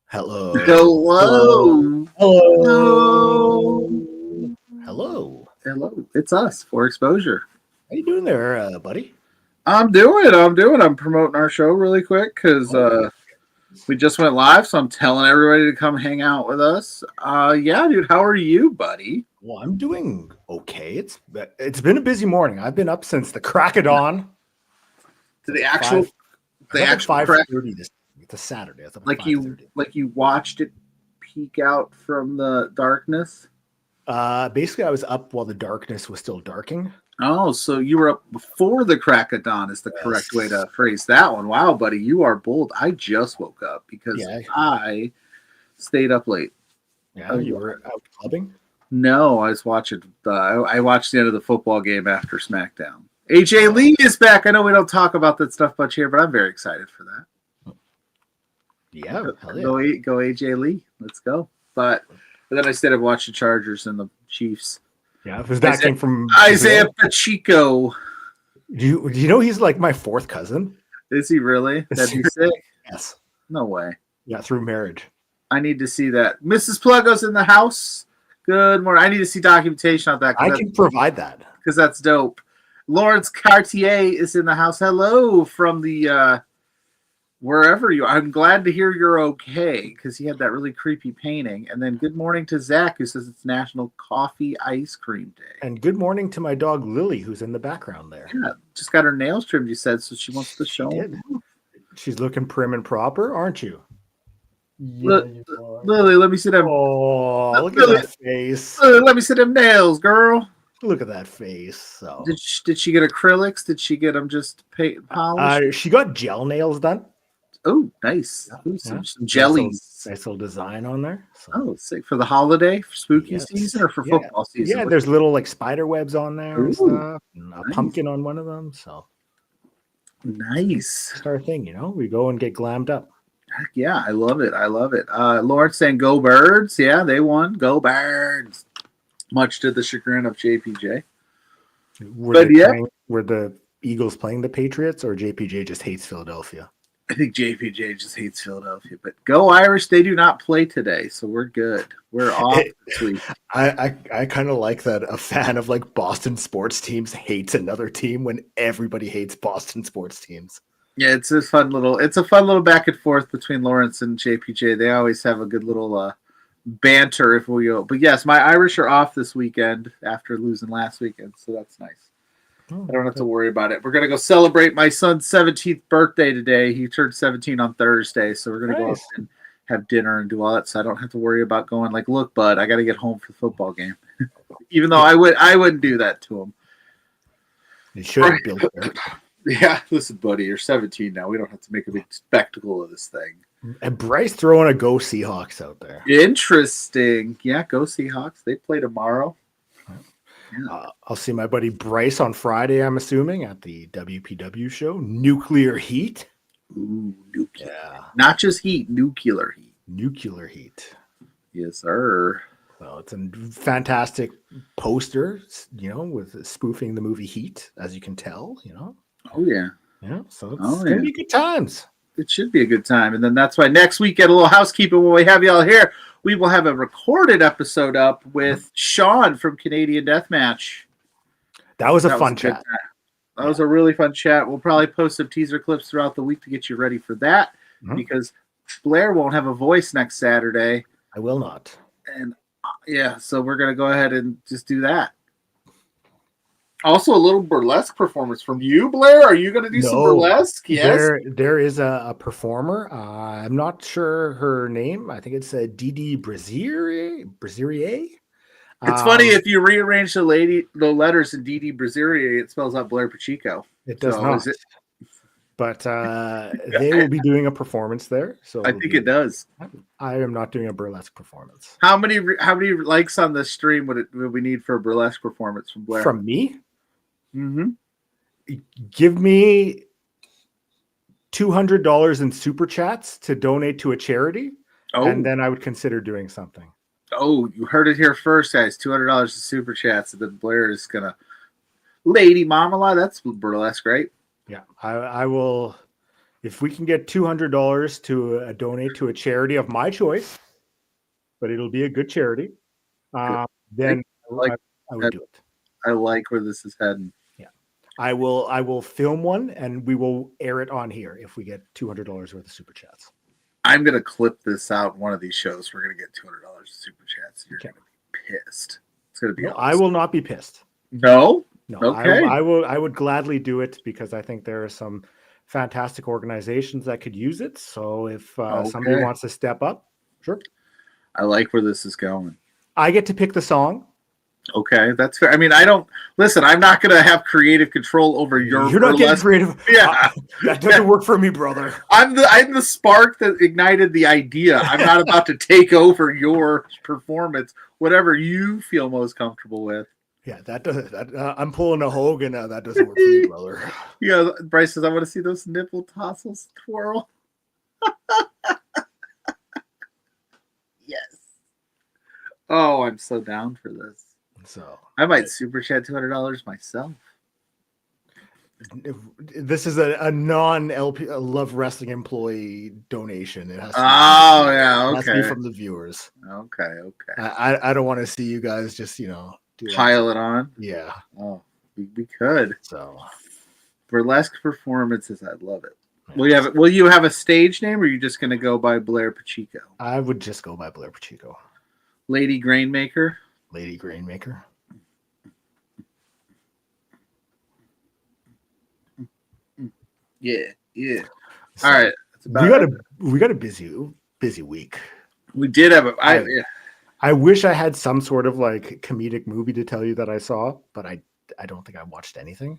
Hello. Hello. Hello. Hello. Hello. It's us for exposure. How you doing there, buddy? I'm doing. I'm promoting our show really quick because we just went live, so I'm telling everybody to come hang out with us. Yeah, dude. How are you, buddy? Well, I'm doing okay. It's been a busy morning. I've been up since the crack of dawn. To the actual, the actual 5:30 this. It's a Saturday. It's like you watched it peek out from the darkness. Basically, I was up while the darkness was still darking. Oh, so you were up before the crack of dawn is the correct way to phrase that one. Wow, buddy, you are bold. I just woke up because I stayed up late. Yeah, you were out clubbing? No, I was watching. I watched the end of the football game after SmackDown. AJ Lee is back. I know we don't talk about that stuff much here, but I'm very excited for that. Yeah, go AJ Lee. Let's go. But then I stayed up watching Chargers and the Chiefs. Yeah, because that came from Isaiah Pacheco. Do you know he's like my fourth cousin? Is he really? That'd be sick. Yes. No way. Yeah, through marriage. I need to see that. Mrs. Pluggo's in the house. Good morning. I need to see documentation on that. I can provide that. Because that's dope. Lawrence Cartier is in the house. Hello from the wherever you are. I'm glad to hear you're okay because he had that really creepy painting. And then good morning to Zach, who says it's National Coffee Ice Cream Day. And good morning to my dog Lily, who's in the background there. Yeah, just got her nails trimmed, you said, so she wants to show them. She's looking prim and proper, aren't you? Yeah, Lily, let me see them. Oh, look at that face. Let me see them nails, girl. Look at that face. So, did she get acrylics? Did she get them just polished? She got gel nails done. Oh, nice. Ooh, some jellies. Nice little design on there. So. Oh, sick. For the holiday, for spooky season, or for football season? Yeah, there's little like spider webs on there and stuff. And a pumpkin on one of them. So nice. It's our thing, you know. We go and get glammed up. Heck yeah, I love it. I love it. Lawrence saying go Birds. Yeah, they won. Go Birds. Much to the chagrin of JPJ. Were the Eagles playing the Patriots, or JPJ just hates Philadelphia? I think JPJ just hates Philadelphia, but go Irish. They do not play today, so we're good. We're off this week. I kind of like that a fan of like Boston sports teams hates another team when everybody hates Boston sports teams. Yeah, it's a fun little back and forth between Lawrence and JPJ. They always have a good little banter, if we go. But yes, my Irish are off this weekend after losing last weekend, so that's nice. I don't have to worry about it. We're going to go celebrate my son's 17th birthday today. He turned 17 on Thursday, so we're going to go up and have dinner and do all that, so I don't have to worry about going like, look, bud, I got to get home for the football game. Even though I wouldn't do that to him. You should build it. Yeah, listen, buddy, you're 17 now. We don't have to make a big spectacle of this thing. And Bryce throwing a go Seahawks out there. Interesting. Yeah, go Seahawks. They play tomorrow. Yeah. I'll see my buddy Bryce on Friday, I'm assuming, at the WPW show. Nuclear Heat. Ooh, nuclear. Yeah. Not just heat, nuclear heat. Nuclear Heat. Yes, sir. Well, it's a fantastic poster, you know, with spoofing the movie Heat, as you can tell, you know. Oh, yeah. Yeah, so it's going to be good times. It should be a good time. And then that's why next week at a little housekeeping when we have y'all here, we will have a recorded episode up with Sean from Canadian Deathmatch. That was a fun chat. That was a really fun chat. We'll probably post some teaser clips throughout the week to get you ready for that because Blair won't have a voice next Saturday. I will not. And yeah, so we're going to go ahead and just do that. Also, a little burlesque performance from you, Blair. Are you going to do some burlesque? Yes. There is a performer. I'm not sure her name. I think it's Didi Brazier. It's funny if you rearrange the letters in Didi Brazier, it spells out Blair Pacheco. It does not. But they will be doing a performance there. So I think it does. I am not doing a burlesque performance. How many likes on the stream would we need for a burlesque performance from Blair? From me? Mm-hmm. Give me $200 in super chats to donate to a charity, and then I would consider doing something. Oh, you heard it here first, guys. $200 in super chats, and then Blair is going to Lady Mamala. That's burlesque, right? Yeah, I will. if we can get $200 to donate to a charity of my choice, but it'll be a good charity, then I would do it. I like where this is heading. Yeah, I will film one and we will air it on here if we get $200 worth of super chats. I'm gonna clip this out in one of these shows. We're gonna get $200 super chats. You're gonna be pissed. It's gonna be. No, I will not be pissed. No. Okay. I would gladly do it because I think there are some fantastic organizations that could use it. So if somebody wants to step up, sure. I like where this is going. I get to pick the song. Okay, that's fair. I mean, I don't listen. I'm not going to have creative control over your. You're not getting creative. Yeah, that doesn't work for me, brother. I'm the spark that ignited the idea. I'm not about to take over your performance. Whatever you feel most comfortable with. Yeah, that doesn't. I'm pulling a Hogan. That doesn't work for me, brother. Yeah, Bryce says I want to see those nipple tassels twirl. Yes. Oh, I'm so down for this. So I might super chat $200 myself. This is a non-LP Love Wrestling employee donation. It has to yeah, okay. It has to be from the viewers. Okay. I don't want to see you guys just pile it on. Yeah. Oh, we could. So burlesque performances, I'd love it. Yeah. Will you have a stage name, or are you just going to go by Blair Pacheco? I would just go by Blair Pacheco. Lady Grainmaker. Lady Grainmaker. Yeah. So, all right. We got a busy week. We did have I wish I had some sort of like comedic movie to tell you that I saw, but I don't think I watched anything.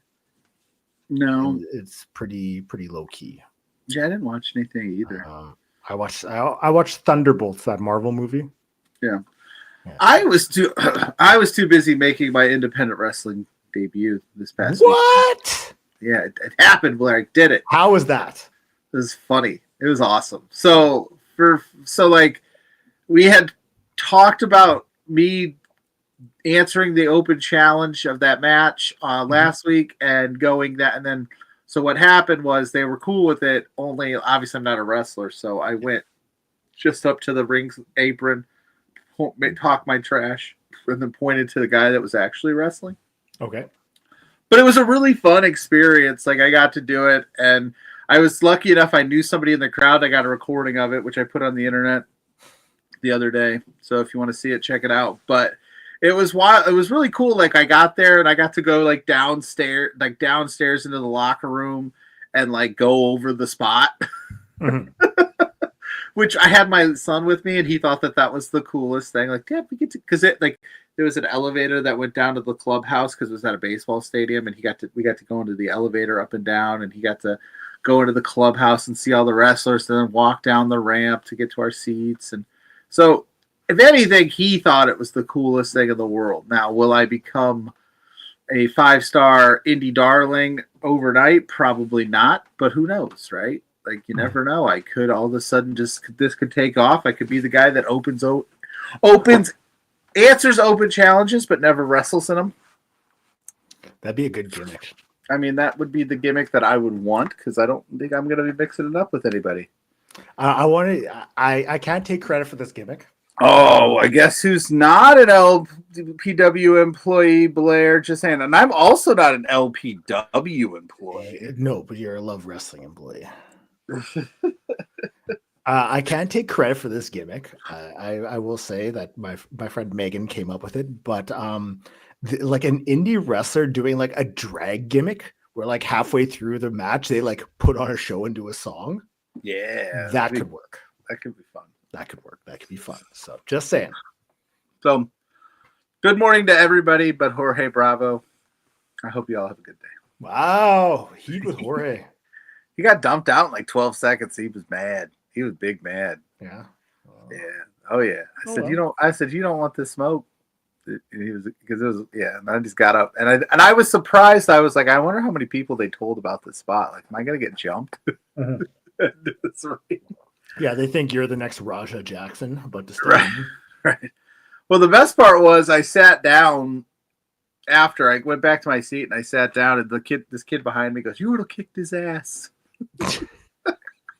No, it's pretty low key. Yeah, I didn't watch anything either. I watched Thunderbolts, that Marvel movie. Yeah. I was too busy making my independent wrestling debut this past week. What? Yeah, it happened, Blair. I did it. How was that? It was funny. It was awesome. So we had talked about me answering the open challenge of that match last week and going that, and then so what happened was they were cool with it. Only obviously I'm not a wrestler, so I went just up to the ring apron, talked my trash, and then pointed to the guy that was actually wrestling. Okay. But it was a really fun experience. Like, I got to do it, and I was lucky enough. I knew somebody in the crowd. I got a recording of it, which I put on the internet the other day. So if you want to see it, check it out. But it was wild. It was really cool. Like, I got there and I got to go like downstairs into the locker room and like go over the spot, which I had my son with me, and he thought that was the coolest thing. Like, yeah, we get to, because it like there was an elevator that went down to the clubhouse because it was at a baseball stadium, and we got to go into the elevator up and down, and he got to go into the clubhouse and see all the wrestlers, and then walk down the ramp to get to our seats. And so, if anything, he thought it was the coolest thing in the world. Now, will I become a 5-star indie darling overnight? Probably not, but who knows, right? Like, you never know. I could all of a sudden this could take off. I could be the guy that answers open challenges, but never wrestles in them. That'd be a good gimmick. I mean, that would be the gimmick that I would want, because I don't think I'm going to be mixing it up with anybody. I can't take credit for this gimmick. Oh, I guess who's not an LPW employee, Blair? Just saying. And I'm also not an LPW employee. No, but you're a Love Wrestling employee. I can't take credit for this gimmick. I will say that my friend Megan came up with it, but like an indie wrestler doing like a drag gimmick where like halfway through the match they like put on a show and do a song. Yeah, that could work. That could be fun. That could work. That could be fun. So just saying. So good morning to everybody but Jorge Bravo. I hope you all have a good day. Wow. Heat with Jorge. He got dumped out in like 12 seconds. He was mad. He was big mad. Yeah. Yeah. Oh yeah. I said, you don't want this smoke. He was, because it was, yeah. And I just got up and I was surprised. I was like, I wonder how many people they told about this spot. Like, am I gonna get jumped? That's right. Yeah, they think you're the next Raja Jackson, but right. Well, the best part was I sat down after I went back to my seat and I sat down, and this kid behind me goes, "You would have kicked his ass."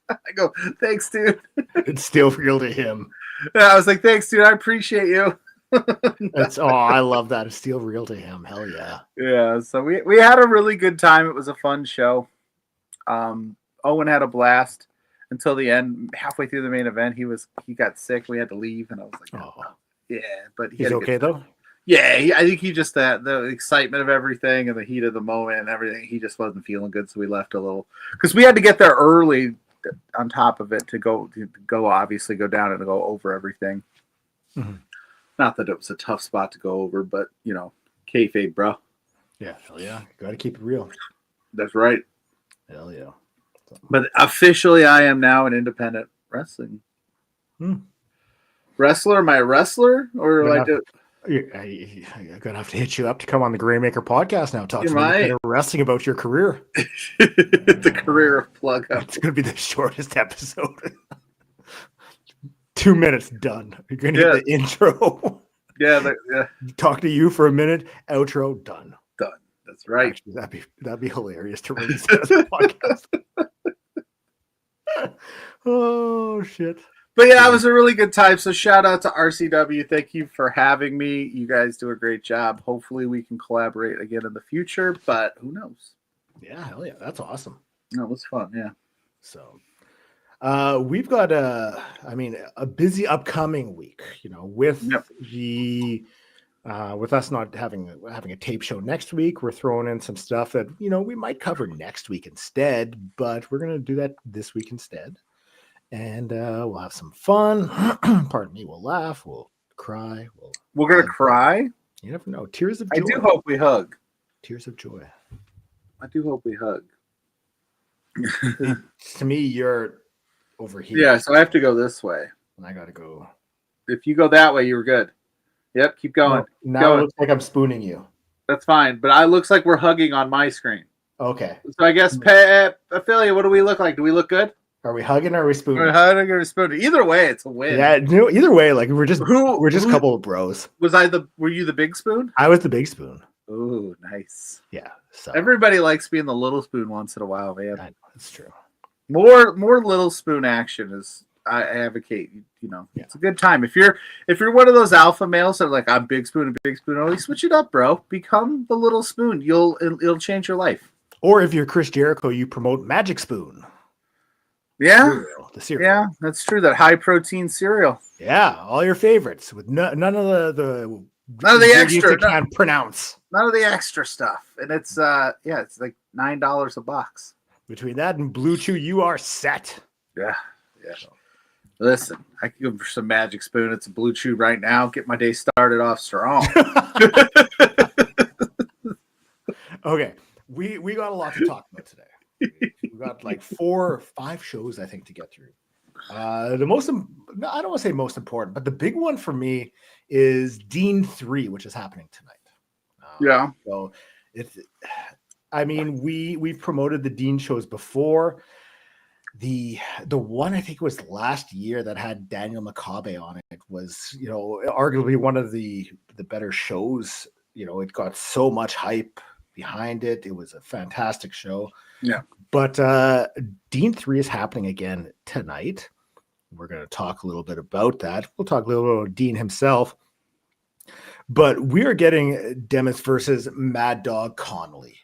I go, thanks, dude. It's still real to him. And I was like, thanks, dude. I appreciate you. I love that. It's still real to him. Hell yeah. Yeah. So we had a really good time. It was a fun show. Owen had a blast until the end. Halfway through the main event, he got sick. We had to leave, and I was like, oh. Yeah, but he's okay though. Yeah, I think he just the excitement of everything and the heat of the moment and everything. He just wasn't feeling good, so we left a little because we had to get there early. On top of it, to go obviously go down and go over everything. Mm-hmm. Not that it was a tough spot to go over, but kayfabe, bro. Yeah, hell yeah, got to keep it real. That's right. Hell yeah. But officially, I am now an independent wrestling wrestler. Am I a wrestler or like? I'm gonna have to hit you up to come on the Graymaker podcast now. Talk to me wrestling about your career. The career of PLUGGO. It's gonna be the shortest episode. 2 minutes done. You're gonna get the intro. Yeah. Talk to you for a minute. Outro done. Done. That's right. Actually, that'd be hilarious to release as a podcast. Oh shit. But yeah, it was a really good time. So shout out to RCW. Thank you for having me. You guys do a great job. Hopefully we can collaborate again in the future, but who knows? Yeah, hell yeah. That's awesome. That was fun, yeah. So we've got a busy upcoming week, with with us not having a tape show next week. We're throwing in some stuff that, we might cover next week instead, but we're going to do that this week instead. And we'll have some fun. Pardon me. We'll laugh. We'll cry. We're going to cry? You never know. Tears of joy. I do hope we hug. Tears of joy. I do hope we hug. To me, you're over here. Yeah, so I have to go this way. And I got to go. If you go that way, you were good. Yep, keep going. Now it looks like I'm spooning you. That's fine. But it looks like we're hugging on my screen. Okay. So I guess, affiliate, what do we look like? Do we look good? Are we hugging or are we spooning? We're hugging or spooning. Either way, it's a win. Yeah, either way, like we're just a couple of bros. Were you the big spoon? I was the big spoon. Oh, nice. Yeah. So everybody likes being the little spoon once in a while, man. I know, that's true. More little spoon action is I advocate. It's a good time. If you're one of those alpha males that are like I'm big spoon, only switch it up, bro. Become the little spoon. It'll change your life. Or if you're Chris Jericho, you promote Magic Spoon. Yeah, the cereal. Yeah, that's true. That high protein cereal. Yeah, all your favorites with none of the extra. You can't pronounce. None of the extra stuff, and it's it's like $9 a box. Between that and Blue Chew, you are set. Yeah. Listen, I can go for some Magic Spoon. It's a Blue Chew right now. Get my day started off strong. Okay, we got a lot to talk about today. We got like 4 or 5 shows, I think, to get through. I don't want to say most important, but the big one for me is Dean 3, which is happening tonight. So we've promoted the Dean shows before. The one I think it was last year that had Daniel Makabe on it was, arguably one of the better shows. It got so much hype behind it. It was a fantastic show. Yeah. But Dean 3 is happening again tonight. We're going to talk a little bit about that. We'll talk a little bit about Dean himself. But we are getting Demis versus Mad Dog Connolly.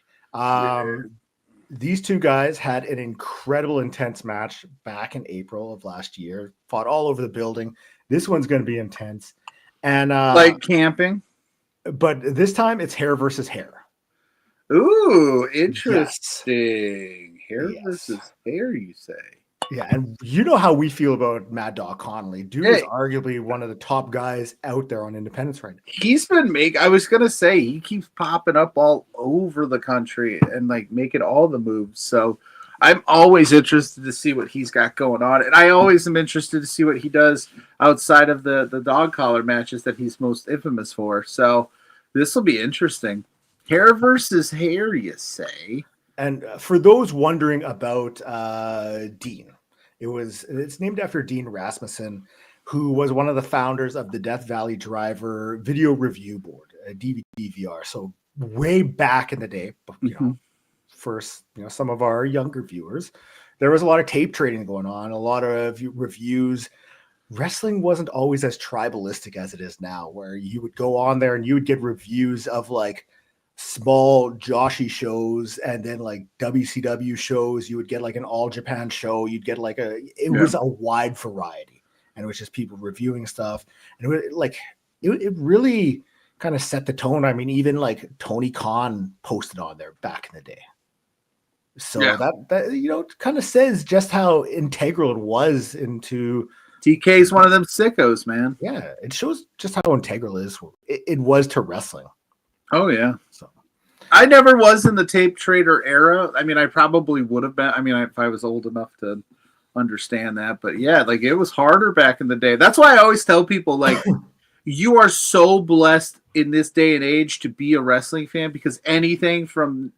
These two guys had an incredible intense match back in April of last year. Fought all over the building. This one's going to be intense. And like camping. But this time it's hair versus hair. Ooh, interesting. Yes. Hair versus hair, you say? Yeah, and you know how we feel about Mad Dog Connolly. Dude is arguably one of the top guys out there on independence right now. He's been I was going to say, he keeps popping up all over the country and like making all the moves. So I'm always interested to see what he's got going on. And I always am interested to see what he does outside of the dog collar matches that he's most infamous for. So this will be interesting. Hair versus hair, you say? And for those wondering about Dean, it's named after Dean Rasmussen, who was one of the founders of the Death Valley Driver Video Review Board, a DVD VR. So way back in the day, first, some of our younger viewers there was a lot of tape trading going on, a lot of reviews. Wrestling wasn't always as tribalistic as it is now, where you would go on there and you would get reviews of like small Joshy shows and then like WCW shows. You would get like an All Japan show. You'd get like it was a wide variety, and it was just people reviewing stuff. And it was like, it really kind of set the tone. I mean, even like Tony Khan posted on there back in the day. So that kind of says just how integral it was into. TK's one of them sickos, man. Yeah, it shows just how integral it was to wrestling. Oh yeah. So I never was in the tape trader era. I mean, I probably would have been. I mean, if I was old enough to understand that, but yeah, like it was harder back in the day. That's why I always tell people, like, you are so blessed in this day and age to be a wrestling fan, because anything from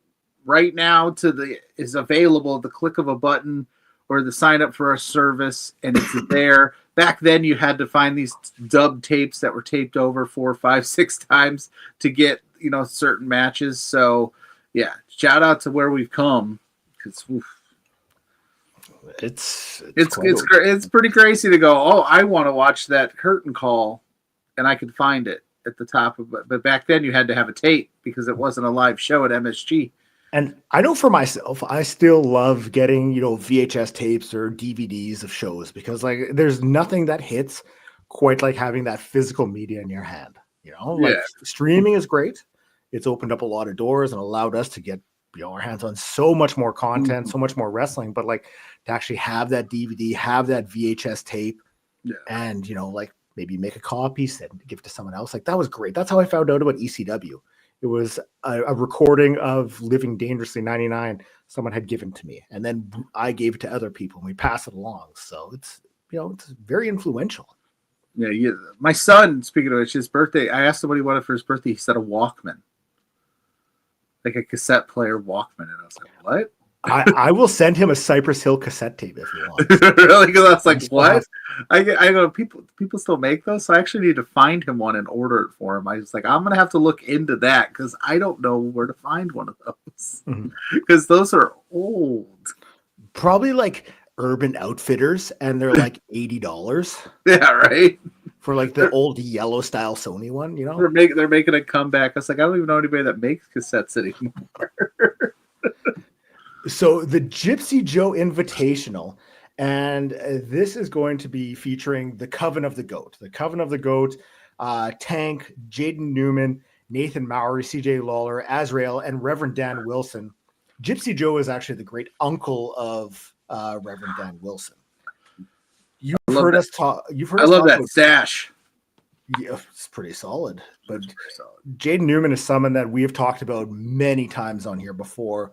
right now to is available at the click of a button, or the sign up for a service, and it's there. Back then, you had to find these dub tapes that were taped over 4, 5, 6 times to get, certain matches. So, yeah, shout out to where we've come. It's pretty crazy to go, oh, I want to watch that curtain call, and I could find it at the top of it. But back then, you had to have a tape because it wasn't a live show at MSG. And I know for myself, I still love getting, VHS tapes or DVDs of shows, because like there's nothing that hits quite like having that physical media in your hand. Streaming is great. It's opened up a lot of doors and allowed us to get our hands on so much more content, so much more wrestling. But like to actually have that DVD, have that VHS tape, and like maybe make a copy, give it to someone else. Like that was great. That's how I found out about ECW. It was a recording of Living Dangerously 99 someone had given to me, and then I gave it to other people and we pass it along. So it's it's very influential. Yeah. My son, speaking of which, his birthday, I asked him what he wanted for his birthday. He said a Walkman, like a cassette player Walkman, and I was like, what? I will send him a Cypress Hill cassette tape if you want. Really? Because I was like, what? I go, people still make those? So I actually need to find him one and order it for him. I was like, I'm going to have to look into that because I don't know where to find one of those. Because those are old. Probably like Urban Outfitters, and they're like $80. Yeah, right? For like the old yellow style Sony one, They're making a comeback. I was like, I don't even know anybody that makes cassettes anymore. So the Gypsy Joe Invitational, and this is going to be featuring the Coven of the Goat. The Coven of the Goat, Tank, Jaden Newman, Nathan Mowry, CJ Lawler, Azrael, and Reverend Dan Wilson. Gypsy Joe is actually the great uncle of Reverend Dan Wilson. You've heard us talk. I love that stash. Yeah, it's pretty solid. But Jaden Newman is someone that we have talked about many times on here before.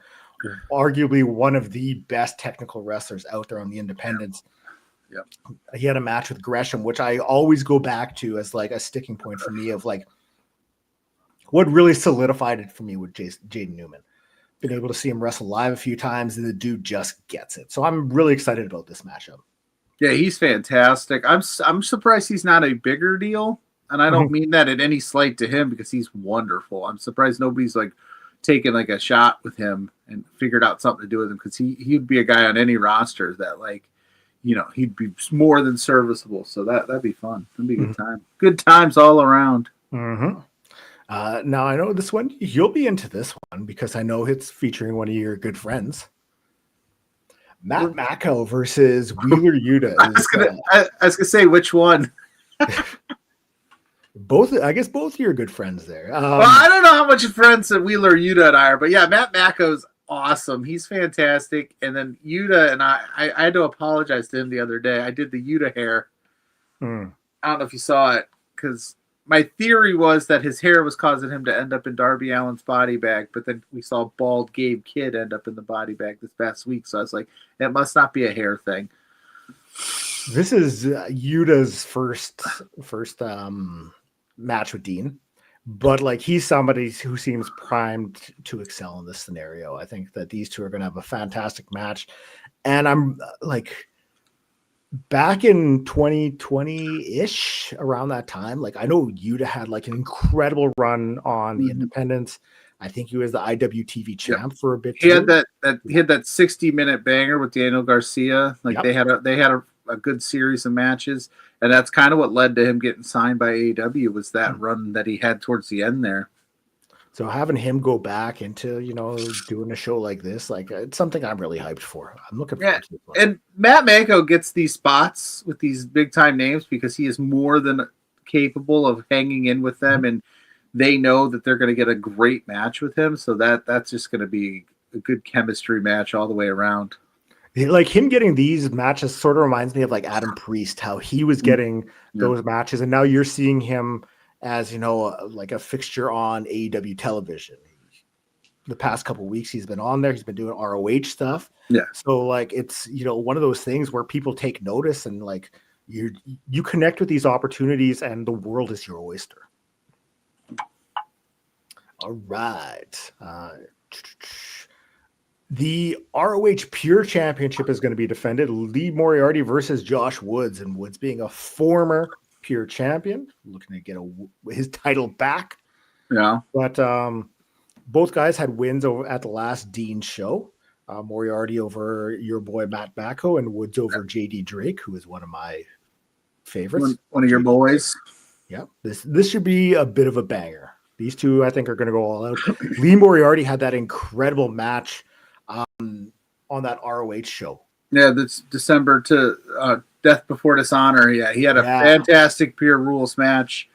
Arguably one of the best technical wrestlers out there on the independents. Yep. He had a match with Gresham, which I always go back to as like a sticking point for me of like what really solidified it for me with Jaden Newman. Been able to see him wrestle live a few times, and the dude just gets it. So I'm really excited about this matchup. Yeah, he's fantastic. I'm surprised he's not a bigger deal, and I don't mean that in any slight to him because he's wonderful. I'm surprised nobody's like taken like a shot with him and figured out something to do with him, because he'd be a guy on any roster that like, he'd be more than serviceable. So that'd be fun. That'd be a good time. Good times all around. Now I know this one, you'll be into this one because I know it's featuring one of your good friends. Matt Macco versus Wheeler Yuta. I was gonna say which one. I guess both of your good friends there. Well, I don't know how much friends that Wheeler, Yuta, and I are, but yeah, Matt Macco's awesome. He's fantastic. And then Yuta and I had to apologize to him the other day. I did the Yuta hair. I don't know if you saw it, because my theory was that his hair was causing him to end up in Darby Allin's body bag, but then we saw bald Gabe Kidd end up in the body bag this past week. So I was like, it must not be a hair thing. This is Yuta's first match with Dean, but like he's somebody who seems primed to excel in this scenario. I think that these two are going to have a fantastic match, and I'm like back in 2020-ish around that time, like I know Yuta had like an incredible run on the independents. I think he was the IWTV Yep. champ for a bit He had too. he had that 60-minute banger with Daniel Garcia. Like Yep. they had a good series of matches, and that's kind of what led to him getting signed by AEW was that run that he had towards the end there. So having him go back into, doing a show like this, like it's something I'm really hyped for. I'm looking forward to it. And Matt Mako gets these spots with these big time names because he is more than capable of hanging in with them, and they know that they're going to get a great match with him. So that's just going to be a good chemistry match all the way around. Like him getting these matches sort of reminds me of like Adam Priest, how he was getting those matches, and now you're seeing him as like a fixture on AEW television. The past couple of weeks he's been on there. He's been doing ROH stuff. Yeah. So like it's one of those things where people take notice and like you connect with these opportunities, and the world is your oyster. All right. The ROH Pure Championship is going to be defended. Lee Moriarty versus Josh Woods, and Woods being a former Pure champion, looking to get his title back. Yeah. But both guys had wins over at the last Dean show. Moriarty over your boy Matt Bacco, and Woods over JD Drake, who is one of my favorites. One of your boys. Yeah. This should be a bit of a banger. These two, I think, are going to go all out. Lee Moriarty had that incredible match on that ROH show. Yeah, that's December to Death Before Dishonor. Yeah, he had a fantastic Pure Rules match.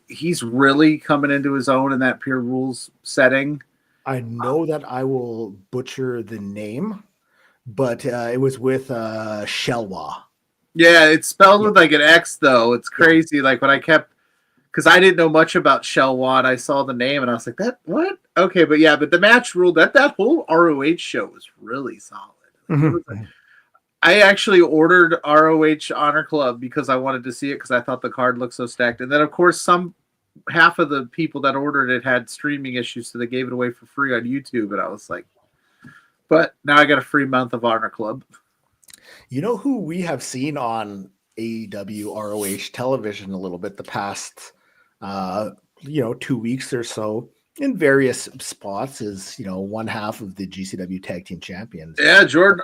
He's really coming into his own in that Pure Rules setting. I know that I will butcher the name, but it was with Shelwa. Yeah, it's spelled with like an X though. It's crazy. Like when because I didn't know much about Shelwa, I saw the name and I was like, "That what?" Okay, but the match rule that whole ROH show was really solid. I actually ordered ROH Honor Club because I wanted to see it because I thought the card looked so stacked. And then, of course, half of the people that ordered it had streaming issues, so they gave it away for free on YouTube. And I was like, but now I got a free month of Honor Club. You know who we have seen on AEW ROH television a little bit the past, 2 weeks or so in various spots is, one half of the GCW Tag Team Champions. Yeah, Jordan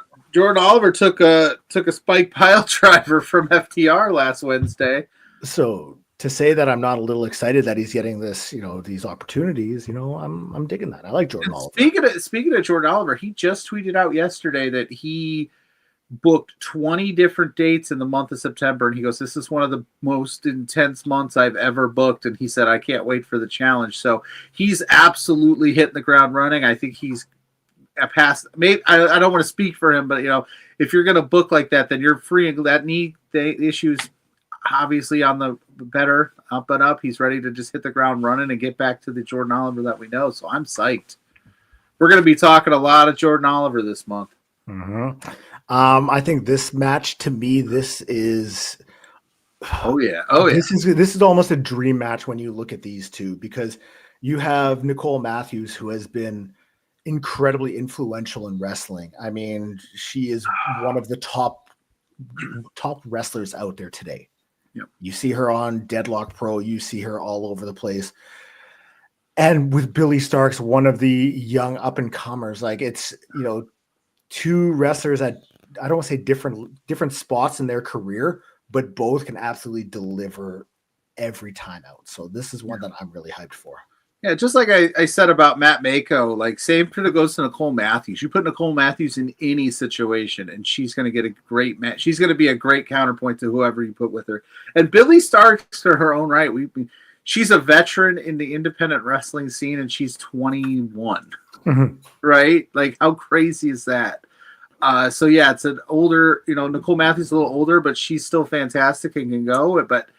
Oliver took a spike pile driver from FTR last Wednesday. So to say that I'm not a little excited that he's getting this, these opportunities, I'm digging that. I like Jordan Oliver. Speaking of Jordan Oliver, he just tweeted out yesterday that he booked 20 different dates in the month of September, and he goes, "This is one of the most intense months I've ever booked." And he said, "I can't wait for the challenge." So he's absolutely hitting the ground running. I think he's past. Maybe I don't want to speak for him, but if you're going to book like that, then you're freeing that knee issues. Obviously, on the better up and up, he's ready to just hit the ground running and get back to the Jordan Oliver that we know. So I'm psyched. We're going to be talking a lot of Jordan Oliver this month. Mm-hmm. I think this match, to me, this is. This is almost a dream match when you look at these two, because you have Nicole Matthews, who has been incredibly influential in wrestling. I mean, she is one of the top wrestlers out there today. Yep. You see her on Deadlock Pro. You see her all over the place. And with Billy Starks, one of the young up-and-comers, like it's, two wrestlers at, I don't want to say different spots in their career, but both can absolutely deliver every time out. So this is one that I'm really hyped for. Yeah, just like I said about Matt Mako, like same goes to Nicole Matthews. You put Nicole Matthews in any situation, and she's going to get a great match. She's going to be a great counterpoint to whoever you put with her. And Billy Starks, to her own right, she's a veteran in the independent wrestling scene, and she's 21, right? Like, how crazy is that? So yeah, it's an older, Nicole Matthews is a little older, but she's still fantastic and can go. But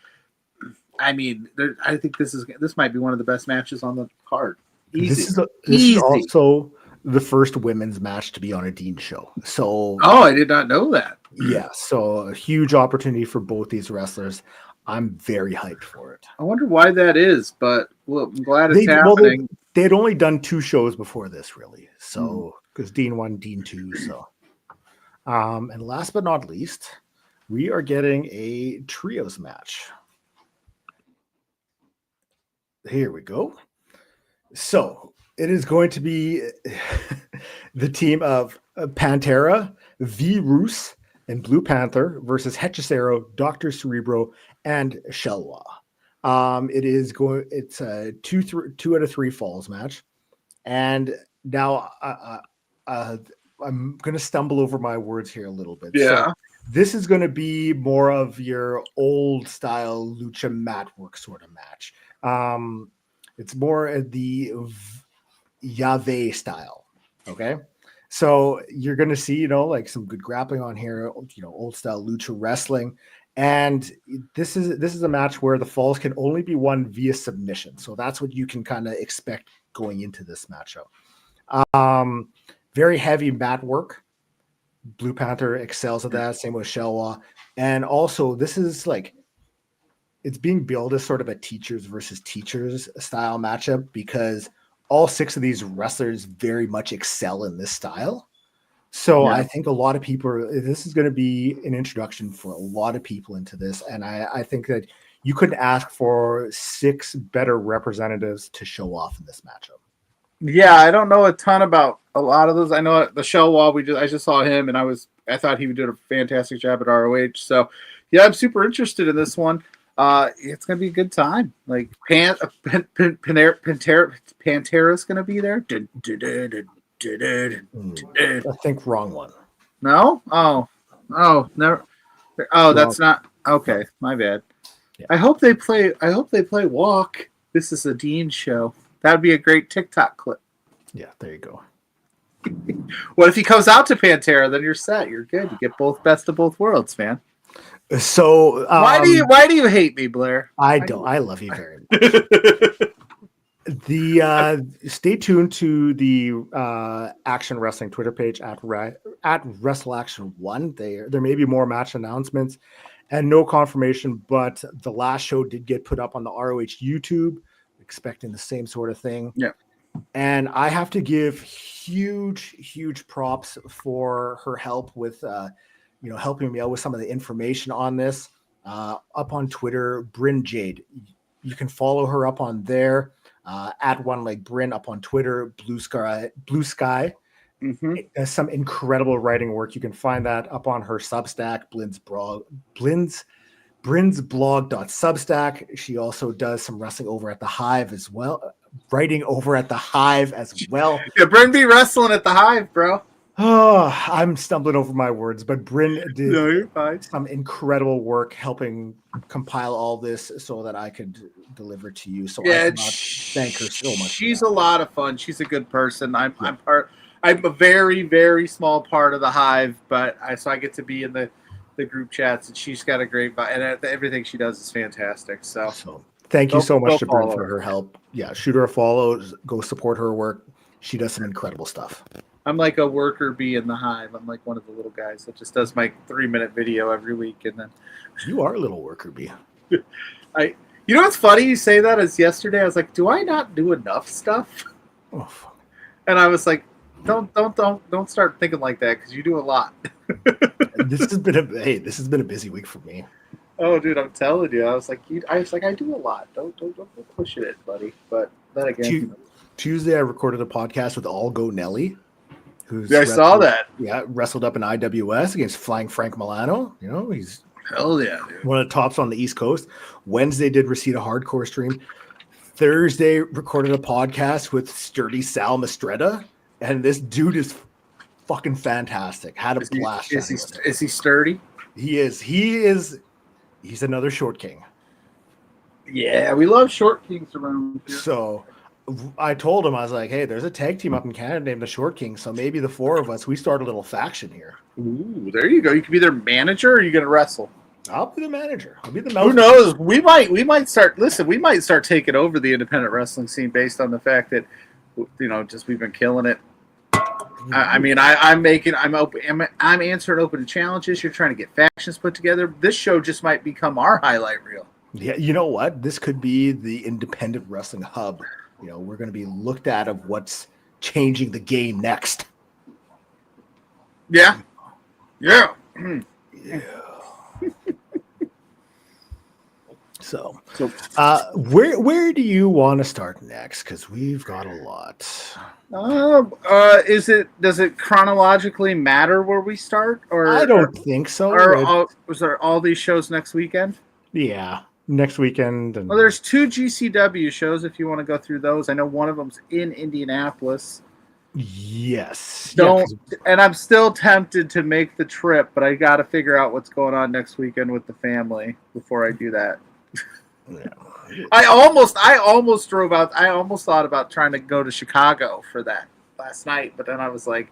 I mean, I think this might be one of the best matches on the card. Easy. This is also the first women's match to be on a Dean show. So I did not know that. Yeah, so a huge opportunity for both these wrestlers. I'm very hyped for it. I wonder why that is, but I'm glad it's happening. They had only done 2 shows before this, really. So because Dean 1, Dean 2. So, and last but not least, we are getting a trios match. Here we go. So it is going to be the team of Pantera, V Roos, and Blue Panther versus Hechicero, Dr. Cerebro, and Shelwa. It's a 2 out of 3 falls match. And now I'm going to stumble over my words here a little bit. Yeah. So this is going to be more of your old style lucha mat work sort of match. It's more the Yave style. Okay. So you're going to see, like some good grappling on here, old style lucha wrestling. And this is a match where the falls can only be won via submission. So that's what you can kind of expect going into this matchup. Very heavy mat work. Blue Panther excels at that. Same with Shelwa. And also, this is it's being billed as sort of a teachers versus teachers style matchup because all 6 of these wrestlers very much excel in this style. So I think a lot of people, this is going to be an introduction for a lot of people into this. And I think that you couldn't ask for 6 better representatives to show off in this matchup. Yeah, I don't know a ton about a lot of those. I know the Shell Wall. I just saw him, and I thought he would do a fantastic job at ROH. So, yeah, I'm super interested in this one. It's gonna be a good time. Like Pantera's gonna be there. I think wrong one. No? Oh, never. Oh, that's not okay. My bad. Yeah. I hope they play Walk. This is a Dean show. That would be a great TikTok clip. Yeah, there you go. What if he comes out to Pantera? Then you're set. You're good. You get both best of both worlds, man. So why do you hate me, Blair? I don't. I love you very much. Stay tuned to the Action Wrestling Twitter page at WrestleAction1. There may be more match announcements and no confirmation, but the last show did get put up on the ROH YouTube. Expecting the same sort of thing. Yeah. And I have to give huge props for her help with helping me out with some of the information on this. Up on Twitter, Bryn Jade. You can follow her up on there. At One Leg Bryn up on Twitter, Blue Sky. Mm-hmm. It does some incredible writing work. You can find that up on her Substack, brinsblog.substack. She also does some wrestling over at the Hive as well. Writing over at the Hive as well. Yeah, Bryn be wrestling at the Hive, bro. Oh, I'm stumbling over my words, but Bryn did you're some incredible work helping compile all this so that I could deliver to you. So I cannot thank her so much. She's a lot of fun. She's a good person. I'm a very, very small part of the Hive, but I get to be in the group chats, and she's got a great vibe, and everything she does is fantastic. So thank you so much to Bryn for her help. Yeah, shoot her a follow. Go support her work. She does some incredible stuff. I'm like a worker bee in the Hive. I'm like one of the little guys that just does my 3-minute video every week, and then you are a little worker bee. You know what's funny? You say that as yesterday. I was like, do I not do enough stuff? Oh, fuck. And I was like, don't start thinking like that because you do a lot. This has been a busy week for me. Oh, dude, I'm telling you. I was like, I do a lot. Don't push it, buddy. But then again, Tuesday I recorded a podcast with All Go Nelly, I saw that. Yeah, wrestled up in IWS against Flying Frank Milano. He's hell yeah, dude. One of the tops on the East Coast. Wednesday did Receipt of Hardcore stream. Thursday recorded a podcast with Sturdy Sal Mastretta, and this dude is fucking fantastic. Had a blast. Is he sturdy? He is. He's another short king. Yeah, we love short kings around here. So I told him, I was like, hey, there's a tag team up in Canada named the Short King. So maybe the 4 of us, we start a little faction here. Ooh, there you go. You can be their manager, or are you going to wrestle? I'll be the manager. I'll be the Who knows? We might start taking over the independent wrestling scene based on the fact that, just we've been killing it. I'm answering open challenges. You're trying to get factions put together. This show just might become our highlight reel. Yeah, you know what? This could be the independent wrestling hub. We're going to be looked at of what's changing the game next. Yeah. Yeah. Yeah. So Where do you want to start next? Because we've got a lot. Does it chronologically matter where we start, or I don't think so. Was there all these shows next weekend? Yeah, next weekend. Well, there's 2 GCW shows if you want to go through those. I know one of them's in Indianapolis. Yes. And I'm still tempted to make the trip, but I got to figure out what's going on next weekend with the family before I do that. Yeah. I almost drove out. I almost thought about trying to go to Chicago for that last night, but then I was like,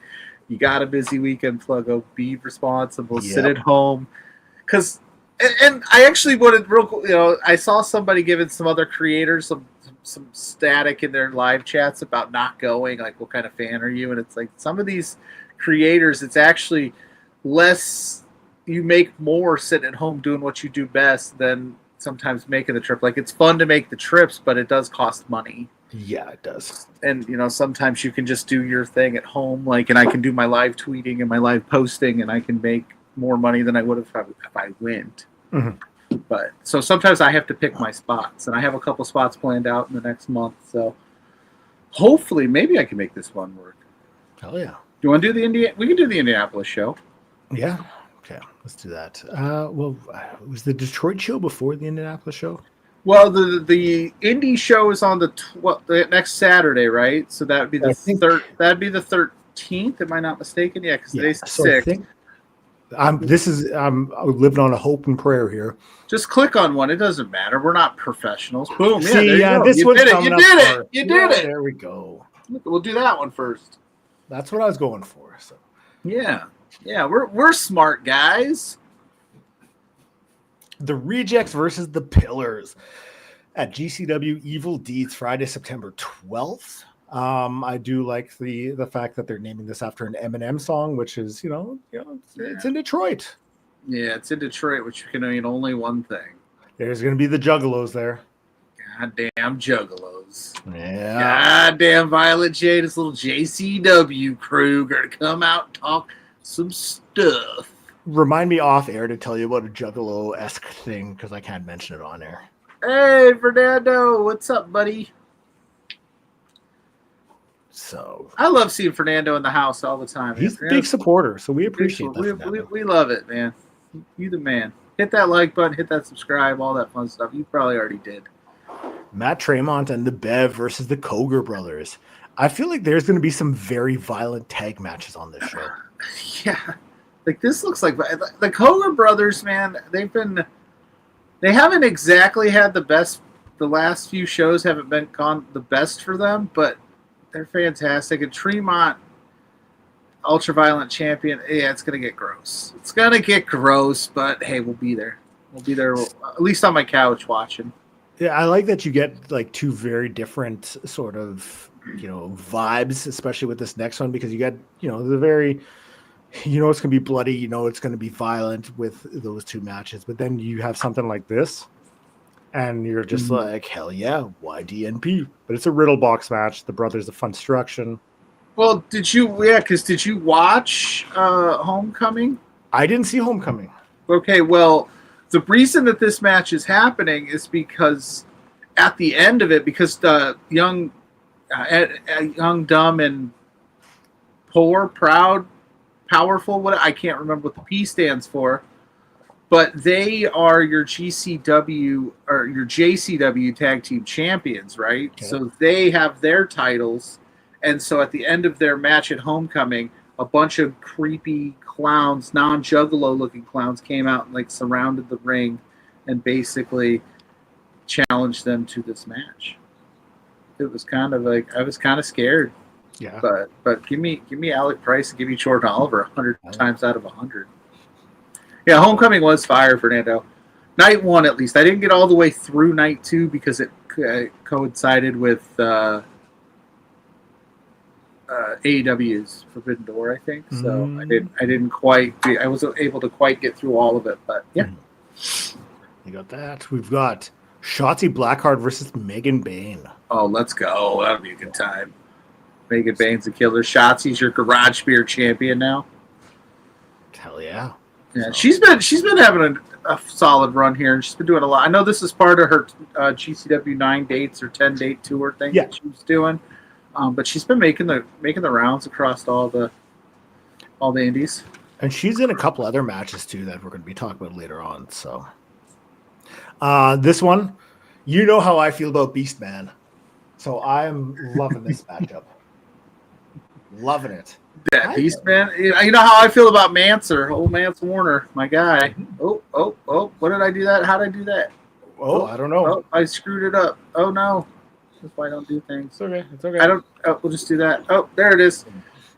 you got a busy weekend, PLUGGO. Be responsible. Sit at home. And I actually wanted real cool. I saw somebody giving some other creators some static in their live chats about not going. Like, what kind of fan are you? And it's like some of these creators, it's actually less. You make more sitting at home doing what you do best than sometimes making the trip. Like, it's fun to make the trips, but it does cost money. Yeah, it does. And sometimes you can just do your thing at home, and I can do my live tweeting and my live posting, and I can make more money than I would have if I went. Mm-hmm. But so sometimes I have to pick my spots, and I have a couple spots planned out in the next month. So hopefully, maybe I can make this one work. Hell yeah! Do you want to do we can do the Indianapolis show. Yeah. Okay, let's do that. Was the Detroit show before the Indianapolis show? Well, the Indy show is on the next Saturday, right? So that would be the third. That'd be the 13th. Am I not mistaken? Yeah, because today's the 6th. I'm living on a hope and prayer here. Just click on one. It doesn't matter. We're not professionals. Boom. See, you this did it. You did it. You did it. There we go. We'll do that one first. That's what I was going for. So yeah, we're smart guys. The Rejects versus the Pillars at GCW Evil Deeds Friday, September 12th. I do like the fact that they're naming this after an Eminem song, which is it's in Detroit. Yeah, it's in Detroit, which can mean only one thing. There's going to be the Juggalos there. Goddamn Juggalos. Yeah. Goddamn Violet J, this little JCW crew, gonna come out and talk some stuff. Remind me off air to tell you about a Juggalo-esque thing, because I can't mention it on air. Hey, Fernando, what's up, buddy? So I love seeing Fernando in the house all the time. He's a big supporter, so we appreciate that. We love it, man. You the man. Hit that like button, hit that subscribe, all that fun stuff. You probably already did. Matt Tremont and the Bev versus the Koger brothers. I feel like there's going to be some very violent tag matches on this show. Yeah. Like, this looks like the Koger brothers, man. They haven't exactly had the best. The last few shows haven't gone the best for them, but they're fantastic. And Tremont, ultra-violent champion, yeah, it's going to get gross. It's going to get gross, but hey, we'll be there. We'll be there, at least on my couch watching. Yeah, I like that you get like two very different sort of, vibes, especially with this next one, because you get, the very, it's going to be bloody, it's going to be violent with those two matches. But then you have something like this, and you're just like, hell yeah, YDNP. But it's a riddle box match. The brothers of Funstruction. Well, did you watch Homecoming? I didn't see Homecoming. Okay, well, the reason that this match is happening is because at the end of it, because the young, dumb, and poor, proud, powerful, I can't remember what the P stands for, but they are your GCW or your JCW tag team champions, right? Okay. So they have their titles. And so at the end of their match at Homecoming, a bunch of creepy clowns, non-Juggalo looking clowns, came out and like surrounded the ring and basically challenged them to this match. It was kind of like, I was kind of scared. Yeah. But give me Alec Price and give me Jordan Oliver 100 times out of 100. Yeah, Homecoming was fire, Fernando. Night one, at least. I didn't get all the way through night two because it coincided with AEW's Forbidden Door, I think. So I didn't quite. I wasn't able to quite get through all of it, but yeah. You got that. We've got Shotzi Blackheart versus Megan Bayne. Oh, let's go. That'll be a good time. Megan Bayne's a killer. Shotzi's your Garage Beer champion now. Hell yeah. Yeah, So, she's been having a solid run here, and she's been doing a lot. I know this is part of her GCW 9 dates or 10 date tour thing Yeah. that she was doing, but she's been making the rounds across all the indies. and she's in a couple other matches too that we're going to be talking about later on. So, this one, you know how I feel about Beastman, so I'm loving this matchup. Loving it. That Beast Man. You know how I feel about Manser, old Mance Warner, my guy. Oh! What did I do that? How did I do that? Oh, I don't know. Oh, I screwed it up. Oh no, that's why I don't do things. It's okay. It's okay. I don't. Oh, we'll just do that. Oh, there it is.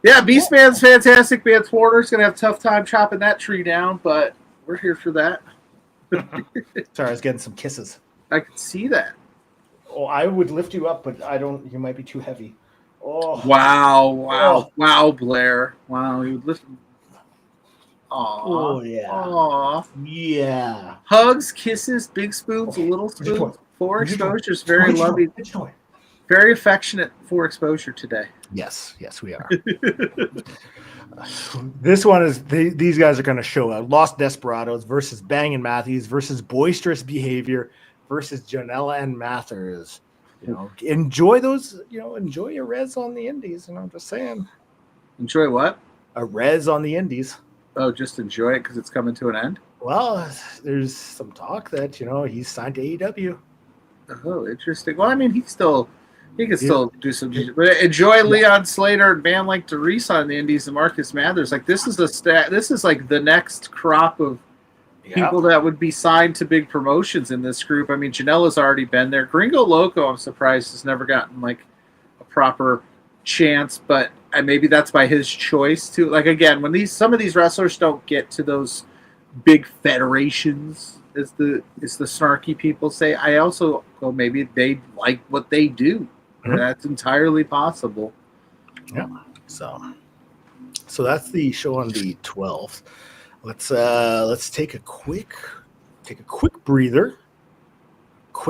Yeah, Beastman's fantastic. Mance Warner's gonna have a tough time chopping that tree down, but we're here for that. Sorry, I was getting some kisses. I could see that. Oh, I would lift you up, but I don't. You might be too heavy. Oh, Wow, Blair. Wow, you would listen. Oh, yeah. Aw. Yeah. Hugs, kisses, big spoons, little spoons. For exposures, very loving, very affectionate for exposure today. Yes, we are. This one is these guys are going to show out. Lost Desperados versus Bang and Matthews versus Boisterous Behavior versus Janela and Mathers. Enjoy those. Enjoy your res on the indies. I'm just saying. Enjoy what? A res on the indies. Oh, just enjoy it because it's coming to an end. Well, there's some talk that he's signed to AEW. Oh, interesting. Well, I mean, he can still do some. But enjoy Leon Slater and band like Teresa on the indies and Marcus Mathers. Like this is This is like the next crop of people that would be signed to big promotions in this group. I mean, Janela's already been there. Gringo Loco, I'm surprised, has never gotten like a proper chance, but maybe that's by his choice too. Like again, when some of these wrestlers don't get to those big federations, as the snarky people say, I also go maybe they like what they do. Mm-hmm. That's entirely possible. Yeah. So that's the show on the 12th. Let's take a quick breather,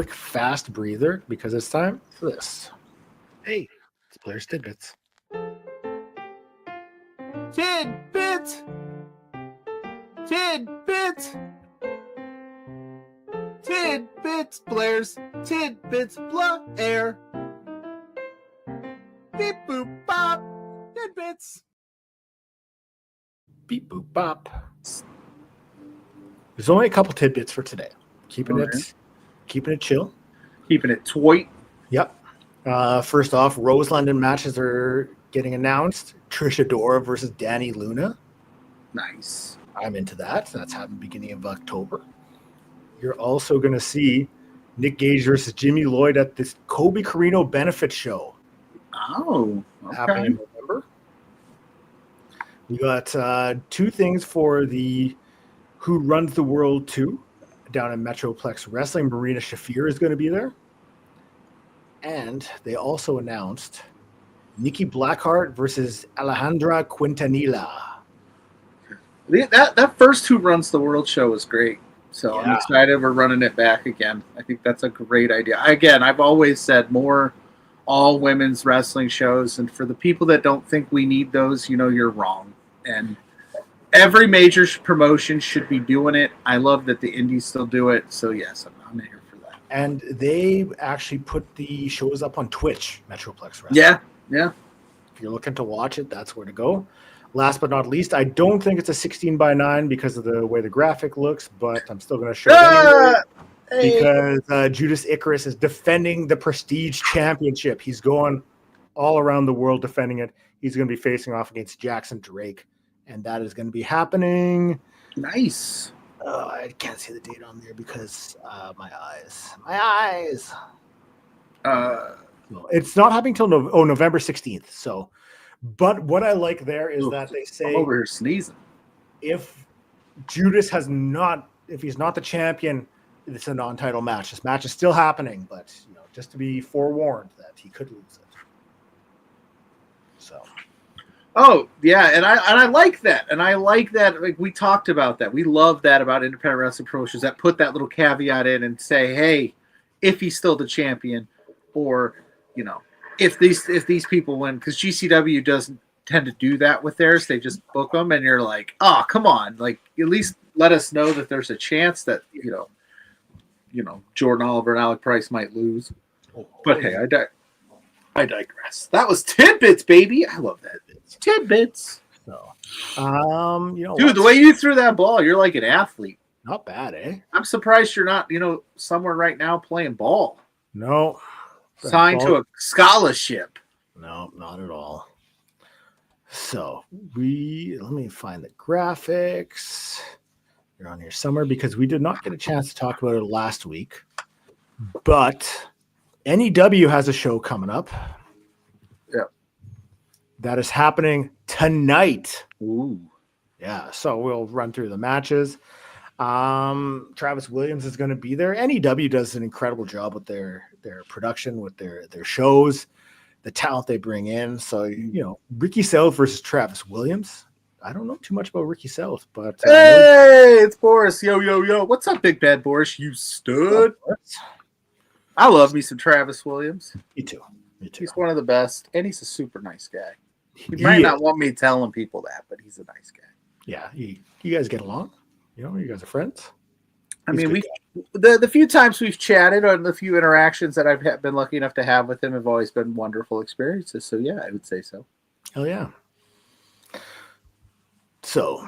fast breather, because it's time for this. Hey, it's Blair's Tidbits. Tidbits, Blair's Tidbits, BLAIR. Beep boop bop, Tidbits. Beep boop bop. There's only a couple tidbits for today. Keeping it chill. Keeping it toy. Yep. First off, Rose London matches are getting announced. Trish Adora versus Danny Luna. Nice. I'm into that. That's happening beginning of October. You're also going to see Nick Gage versus Jimmy Lloyd at this Kobe Carino benefit show. Oh, okay. Happening in November. We got two things for the Who Runs the World 2 down in Metroplex Wrestling. Marina Shafir is going to be there. And they also announced Nikki Blackheart versus Alejandra Quintanilla. That first Who Runs the World show was great. So Yeah. I'm excited we're running it back again. I think that's a great idea. Again, I've always said more all women's wrestling shows. And for the people that don't think we need those, you're wrong. And every major promotion should be doing it. I love that the indies still do it. So yes, I'm here for that. And they actually put the shows up on Twitch, Metroplex Wrestling. Yeah. If you're looking to watch it, that's where to go. Last but not least, I don't think it's a 16:9 because of the way the graphic looks, but I'm still going to show it anyway because Judas Icarus is defending the Prestige Championship. He's going all around the world defending it. He's going to be facing off against Jackson Drake, and that is going to be happening. Nice. I can't see the date on there because my eyes. It's not happening till November 16th. So, but what I like there is that they say I'm over here sneezing. If Judas if he's not the champion, it's a non-title match. This match is still happening, but just to be forewarned that he could lose it. So. Oh yeah, and I like that, Like we talked about that. We love that about independent wrestling promotions that put that little caveat in and say, hey, if he's still the champion, or if these people win, because GCW tend to do that with theirs. They just book them, and you're like, oh, come on, like at least let us know that there's a chance that Jordan Oliver and Alec Price might lose. But hey, I digress. That was tidbits, baby. I love that. Tidbits. So, dude, the way you threw that ball, you're like an athlete. Not bad, eh? I'm surprised you're not, somewhere right now playing ball. No. Signed to a scholarship. No, not at all. So let me find the graphics. You're on here somewhere because we did not get a chance to talk about it last week. But NEW has a show coming up. Yep. That is happening tonight. Ooh. Yeah, so we'll run through the matches. Travis Williams is going to be there. NEW does an incredible job with their production, with their shows, the talent they bring in. So, Ricky South versus Travis Williams. I don't know too much about Ricky South, but hey, it's Boris. Yo. What's up, big bad Boris? You stood. I love me some Travis Williams. Me too. He's one of the best, and he's a super nice guy. He might not want me telling people that, but he's a nice guy. Yeah, you guys get along? You guys are friends? I mean, the few times we've chatted or the few interactions that I've been lucky enough to have with him have always been wonderful experiences. So, yeah, I would say so. Hell yeah. So,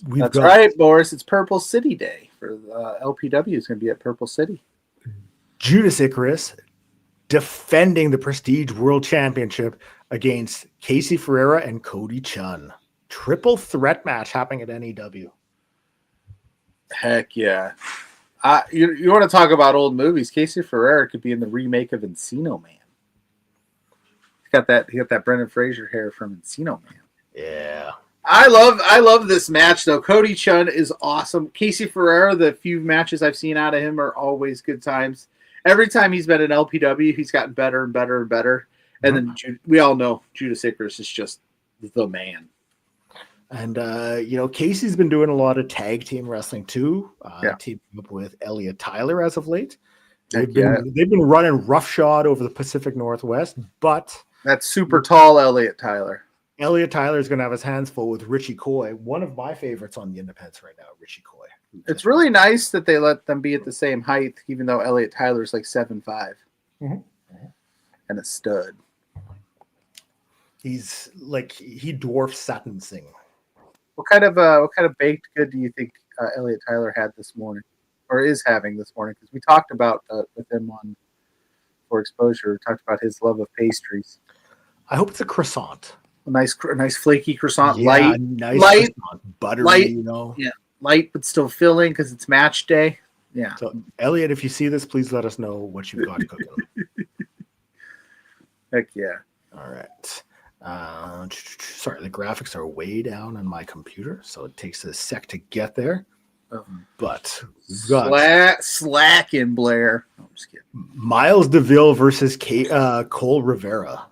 that's right, Boris. It's Purple City Day for LPW. Is going to be at Purple City. Judas Icarus defending the Prestige World Championship against Casey Ferreira and Cody Chun. Triple threat match happening at NEW. Heck yeah. You want to talk about old movies? Casey Ferreira could be in the remake of Encino Man. He got that Brendan Fraser hair from Encino Man. Yeah. I love this match though. Cody Chun is awesome. Casey Ferreira, the few matches I've seen out of him are always good times. Every time he's been in LPW, he's gotten better and better and better. And then we all know Judas Icarus is just the man. And, Casey's been doing a lot of tag team wrestling too, teaming up with Elliot Tyler as of late. They've been running roughshod over the Pacific Northwest, but that's super tall Elliot Tyler. Elliot Tyler is going to have his hands full with Richie Coy, one of my favorites on the independents right now, Richie Coy. It's really nice that they let them be at the same height, even though Elliot Tyler's like 7'5", and a stud. He's like he dwarfs Satin Singh. What kind of baked good do you think Elliot Tyler had this morning, or is having this morning? Because we talked about with him on For Exposure. We talked about his love of pastries. I hope it's a croissant. A nice flaky croissant, light, croissant, buttery. Light, yeah, light but still filling because it's match day. Yeah. So Elliot, if you see this, please let us know what you've got cooking. Heck yeah! All right. Sorry, the graphics are way down on my computer, so it takes a sec to get there. But we've got slacking Blair. I'm just kidding. Miles DeVille versus Cole Rivera.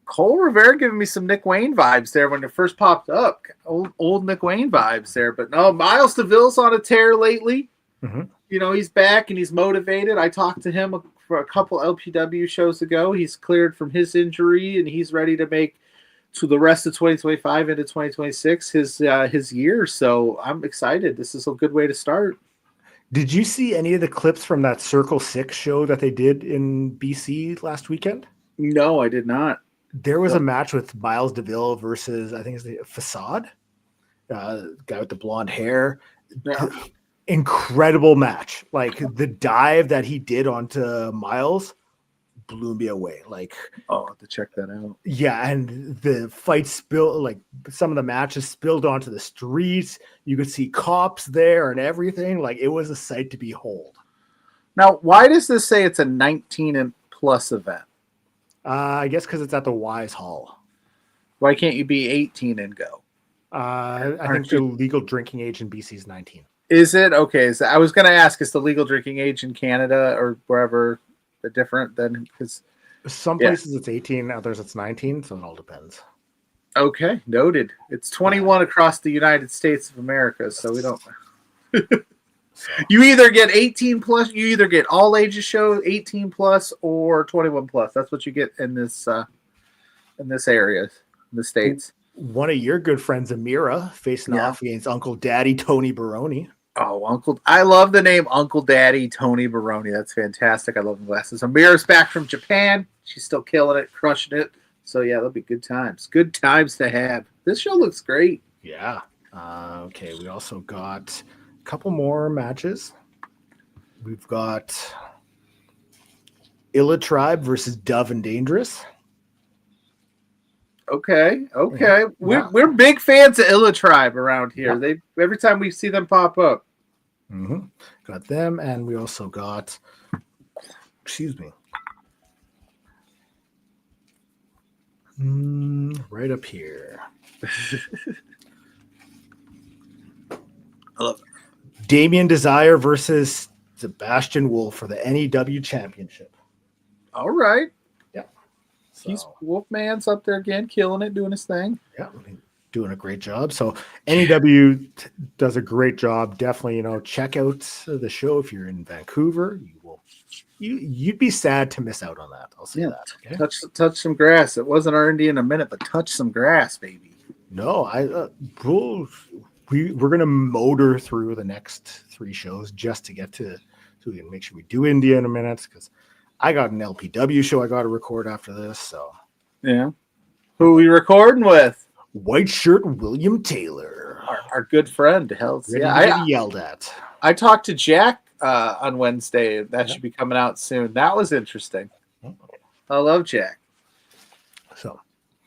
Cole Rivera giving me some Nick Wayne vibes there when it first popped up. Old Nick Wayne vibes there. But no, Miles DeVille's on a tear lately. Mm-hmm. He's back and he's motivated. I talked to him for a couple LPW shows ago. He's cleared from his injury and he's ready to make to the rest of 2025 into 2026 his year. So I'm excited. This is a good way to start. Did you see any of the clips from that Circle 6 show that they did in BC last weekend? No, I did not. There was a match with Miles DeVille versus, I think it's the Facade, guy with the blonde hair. Yeah. Incredible match. Like the dive that he did onto Miles blew me away. Like, I'll have to check that out. Yeah, and the fight spilled, like some of the matches spilled onto the streets. You could see cops there and everything. Like it was a sight to behold. Now, why does this say it's a 19 and plus event? I guess because it's at the Wise Hall. Why can't you be 18 and go? I think the legal drinking age in BC is 19. Is it? Okay. I was going to ask, is the legal drinking age in Canada or wherever different than? Because some places it's 18, others it's 19, so it all depends. Okay, noted. It's 21 across the United States of America, so we don't. You either get 18 plus, you either get all ages show 18 plus or 21 plus. That's what you get in this in this area, in the States. One of your good friends, Amira, facing off against Uncle Daddy Tony Baroni. Oh, I love the name Uncle Daddy Tony Baroni. That's fantastic. I love the glasses. Amira's back from Japan. She's still killing it, crushing it. So, yeah, that'll be good times. Good times to have. This show looks great. Yeah. Okay, we also got a couple more matches. We've got Illa Tribe versus Dove and Dangerous. Okay. Yeah. We're big fans of Illa Tribe around here. They every time we see them pop up. Mm-hmm. Got them, and we also got, right up here. I love it. Damien Desire versus Sebastian Wolf for the NEW Championship. All right. Yeah. He's Wolfman's up there again, killing it, doing his thing. Yeah, doing a great job. So NEW does a great job. Definitely, check out the show if you're in Vancouver. You'd be sad to miss out on that. I'll say that. Okay? Touch some grass. It wasn't earned in a minute, but touch some grass, baby. No, we're gonna motor through the next 3 shows just to get to, so we can make sure we do India in a minute, because I got an LPW show I got to record after this. So yeah, who we recording with? White Shirt William Taylor, our good friend. I yelled at. I talked to Jack on Wednesday. That should be coming out soon. That was interesting. I love Jack. So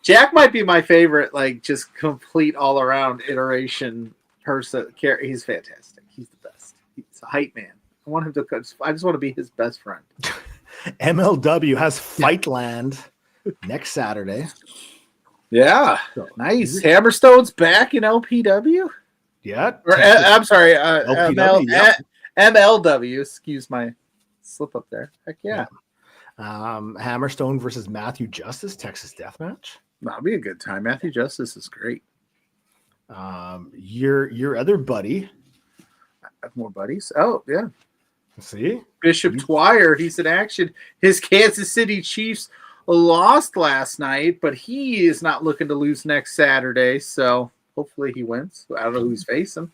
Jack might be my favorite, like, just complete all around iteration person. He's fantastic. He's the best. He's a hype man. I just want to be his best friend. MLW has Fightland next Saturday. Yeah, so, nice. Hammerstone's back in LPW. Yeah, I'm sorry, LPW, MLW. Excuse my slip up there. Heck yeah. Hammerstone versus Matthew Justice, Texas Deathmatch. That'll be a good time. Matthew Justice is great. Your other buddy. I have more buddies. Oh yeah. See, Bishop Dwyer. He's in action. His Kansas City Chiefs lost last night, but he is not looking to lose next Saturday. So hopefully he wins. I don't know who he's facing.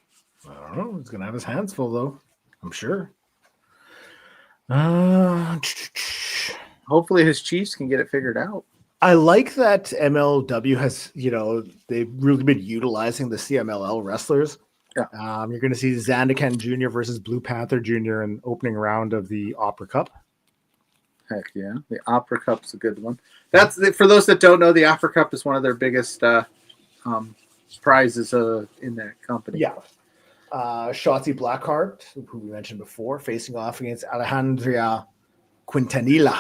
I don't know. He's gonna have his hands full though, I'm sure. Hopefully his Chiefs can get it figured out. I like that MLW has, they've really been utilizing the CMLL wrestlers. Yeah. You're going to see Zandikan Jr. versus Blue Panther Jr. in opening round of the Opera Cup. Heck yeah. The Opera Cup's a good one. That's for those that don't know, the Opera Cup is one of their biggest prizes in that company. Yeah. Shotzi Blackheart, who we mentioned before, facing off against Alejandra Quintanilla.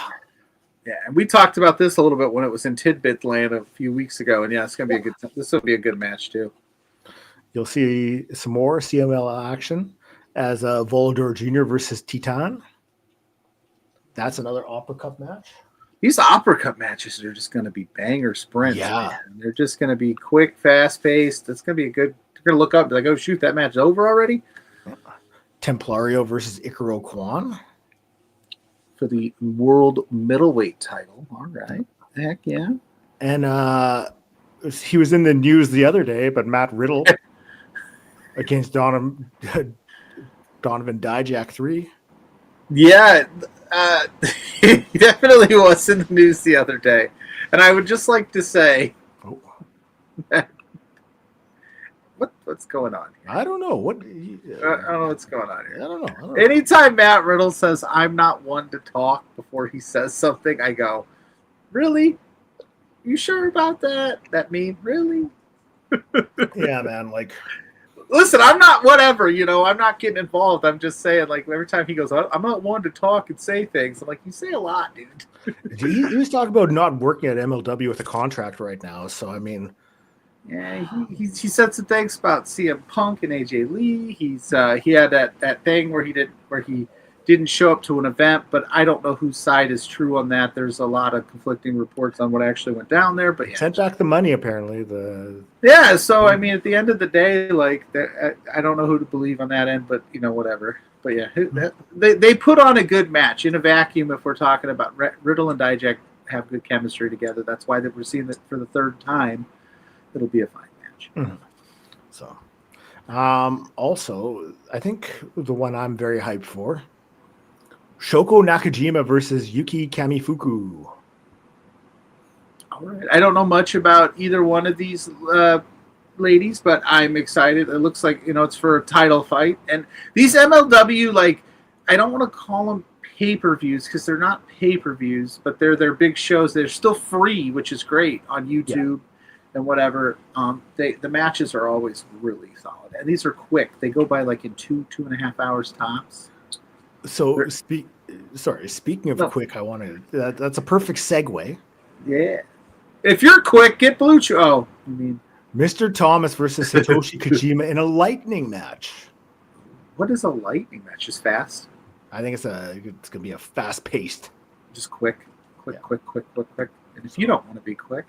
Yeah, and we talked about this a little bit when it was in Tidbit Land a few weeks ago, and it's gonna be this will be a good match too. You'll see some more CML action as Volador Jr. versus Titan. That's another Opera Cup match. These Opera Cup matches are just gonna be banger sprints. Yeah, man. They're just gonna be quick, fast paced. It's gonna be a good. You're gonna look up, like, oh shoot, that match is over already. Templario versus Icaro Kwan for the world middleweight title. All right. Heck yeah. And he was in the news the other day, but Matt Riddle against Donovan Dijak 3. Yeah, he definitely was in the news the other day. And I would just like to say, what's going on here? I don't know. I don't know what's going on here. I don't know. Anytime Matt Riddle says, I'm not one to talk before he says something, I go, really? You sure about that? That mean, really? Yeah, man. Like, listen, I'm not whatever, I'm not getting involved. I'm just saying, like, every time he goes, I'm not one to talk and say things. I'm like, you say a lot, dude. He was talking about not working at MLW with a contract right now. So, I mean, yeah, he said some things about CM Punk and AJ Lee. He had that thing where he didn't show up to an event, but I don't know whose side is true on that. There's a lot of conflicting reports on what actually went down there. But sent back the money apparently. So I mean, at the end of the day, like, I don't know who to believe on that end, but whatever. But yeah, they put on a good match in a vacuum. If we're talking about Riddle and Dijak have good chemistry together. That's why we're seeing it for the third time. It'll be a fine match. So, also, I think the one I'm very hyped for, Shoko Nakajima versus Yuki Kamifuku. All right. I don't know much about either one of these ladies, but I'm excited. It looks like, it's for a title fight. And these MLW, like, I don't want to call them pay-per-views because they're not pay-per-views, but they're big shows. They're still free, which is great on YouTube and whatever. The matches are always really solid. And these are quick. They go by like in 2.5 hours tops. So, speaking of quick, I want to. That's a perfect segue. Yeah. If you're quick, get Blue Chew. Oh, I mean, Mr. Thomas versus Satoshi Kojima in a lightning match. What is a lightning match? Just fast? I think it's gonna be a fast paced. Just quick. And if you don't want to be quick,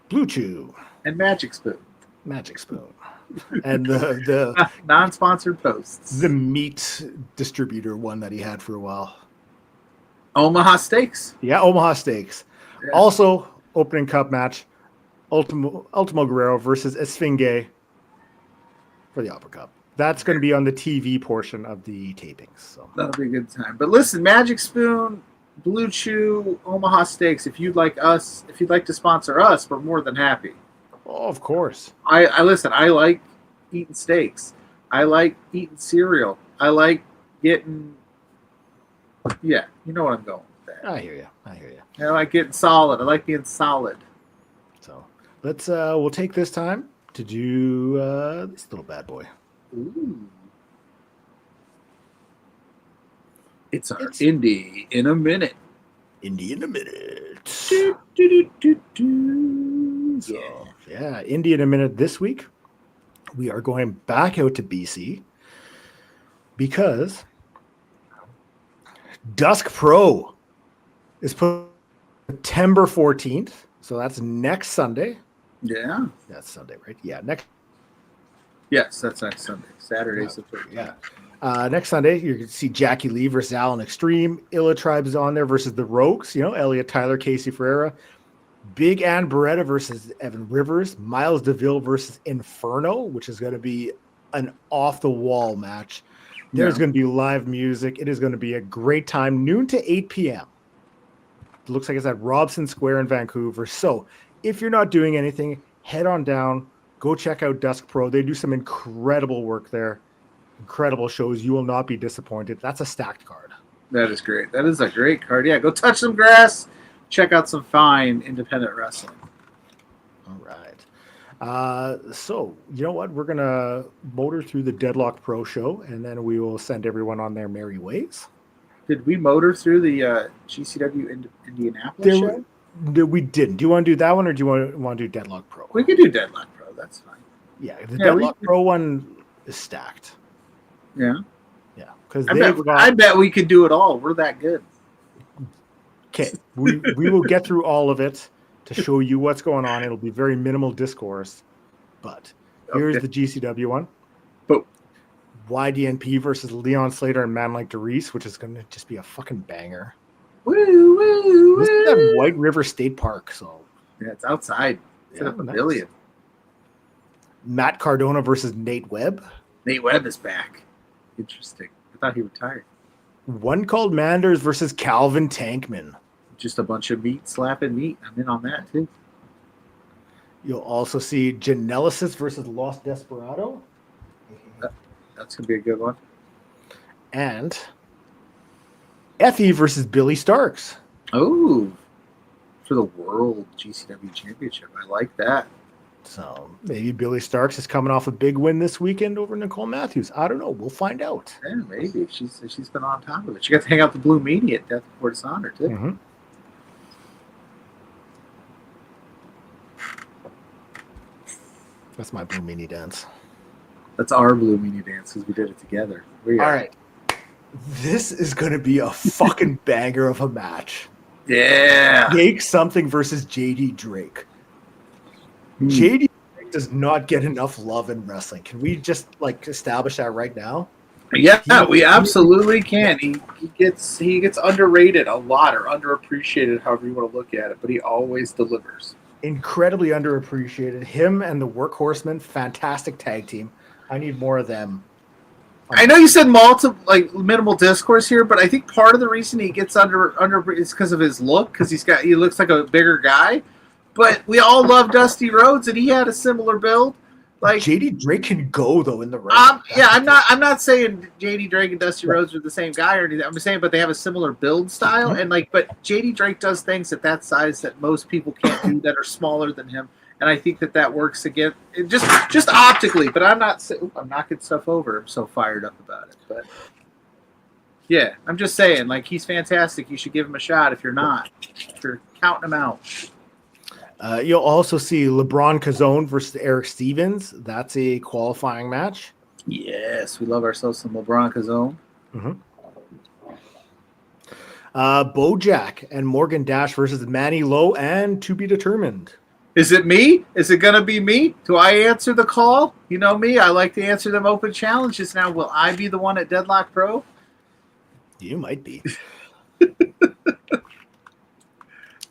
Blue Chew and Magic Spoon. And the non-sponsored posts. The meat distributor one that he had for a while. Omaha Steaks. Yeah, Omaha Steaks. Yeah. Also, opening cup match, Ultimo Guerrero versus Esfinge for the Opera Cup. That's going to be on the TV portion of the tapings. So that'll be a good time. But listen, Magic Spoon, Blue Chew, Omaha Steaks. If you'd like to sponsor us, we're more than happy. Oh, of course. I listen. I like eating steaks. I like eating cereal. I like getting. Yeah, you know what I'm going with that. I hear you. I like getting solid. I like being solid. So we'll take this time to do this little bad boy. Ooh. It's our indie in a minute. Indie in a minute. So, yeah, Indie in a minute this week. We are going back out to BC because Dusk Pro is put September 14th. So that's next Sunday. Yeah. That's Sunday, right? Yeah, Yes, that's next Sunday. Saturday's the 13th. Yeah. Next Sunday, you can see Jackie Lee versus Alan Extreme. Illa Tribe is on there versus the Rogues. Elliot Tyler, Casey Ferreira. Big Ann Beretta versus Evan Rivers. Miles DeVille versus Inferno, which is going to be an off-the-wall match. There's going to be live music. It is going to be a great time, noon to 8 p.m. It looks like it's at Robson Square in Vancouver. So if you're not doing anything, head on down. Go check out Dusk Pro. They do some incredible work there. Incredible shows. You will not be disappointed. That's a stacked card. That is great. That is a great card. Yeah, go touch some grass. Check out some fine independent wrestling. All right. So, you know what? We're going to motor through the Deadlock Pro show, and then we will send everyone on their merry ways. Did we motor through the GCW Indianapolis show? We didn't. Do you want to do that one, or do you want to do Deadlock Pro? We could do Deadlock Pro. That's fine. Yeah, the Deadlock Pro one is stacked. Yeah. Yeah. Because I bet we could do it all. We're that good. Okay. We will get through all of it to show you what's going on. It'll be very minimal discourse. But here's the GCW one. But YDNP versus Leon Slater and Man Like DeReese, which is going to just be a fucking banger. Woo, woo, This is at White River State Park. So yeah, it's outside. It's in a pavilion. Matt Cardona versus Nate Webb. Nate Webb is back. Interesting. I thought he retired. One Called Manders versus Calvin Tankman. Just a bunch of meat slapping meat. I'm in on that too. You'll also see Janelysis versus Los Desperado. That's going to be a good one. And Effie versus Billy Starks. Oh, for the World GCW Championship. I like that. So maybe Billy Starks is coming off a big win this weekend over Nicole Matthews. I don't know. We'll find out. Yeah, maybe if she's been on top of it. She got to hang out the Blue Meanie at Death Before Dishonor too. Mm-hmm. That's my Blue Meanie dance. That's our Blue Meanie dance because we did it together. All right. This is going to be a fucking banger of a match. Yeah. Jake something versus JD Drake. JD Drake does not get enough love in wrestling. Can we just establish that right now? Yeah, we absolutely can. he gets underrated a lot or underappreciated, however you want to look at it, but he always delivers. Incredibly underappreciated. Him and the Workhorsemen, fantastic tag team. I need more of them. I know you said minimal discourse here, but I think part of the reason he gets under is because of his look, because he looks like a bigger guy. But we all love Dusty Rhodes, and he had a similar build. Like JD Drake can go though in the ring. I'm not saying JD Drake and Dusty Rhodes are the same guy or anything. I'm just saying, but they have a similar build style, and but JD Drake does things at that size that most people can't do that are smaller than him, and I think that works again, just optically. But I'm knocking stuff over. I'm so fired up about it, but yeah, I'm just saying, like, he's fantastic. You should give him a shot if you're counting him out. You'll also see LeBron Cazone versus Eric Stevens. That's a qualifying match. Yes, we love ourselves some LeBron Cazone. Bojack and Morgan Dash versus Manny Lowe and to be determined. Is it me? Is it going to be me? Do I answer the call? You know me. I like to answer them open challenges. Now, will I be the one at Deadlock Pro? You might be.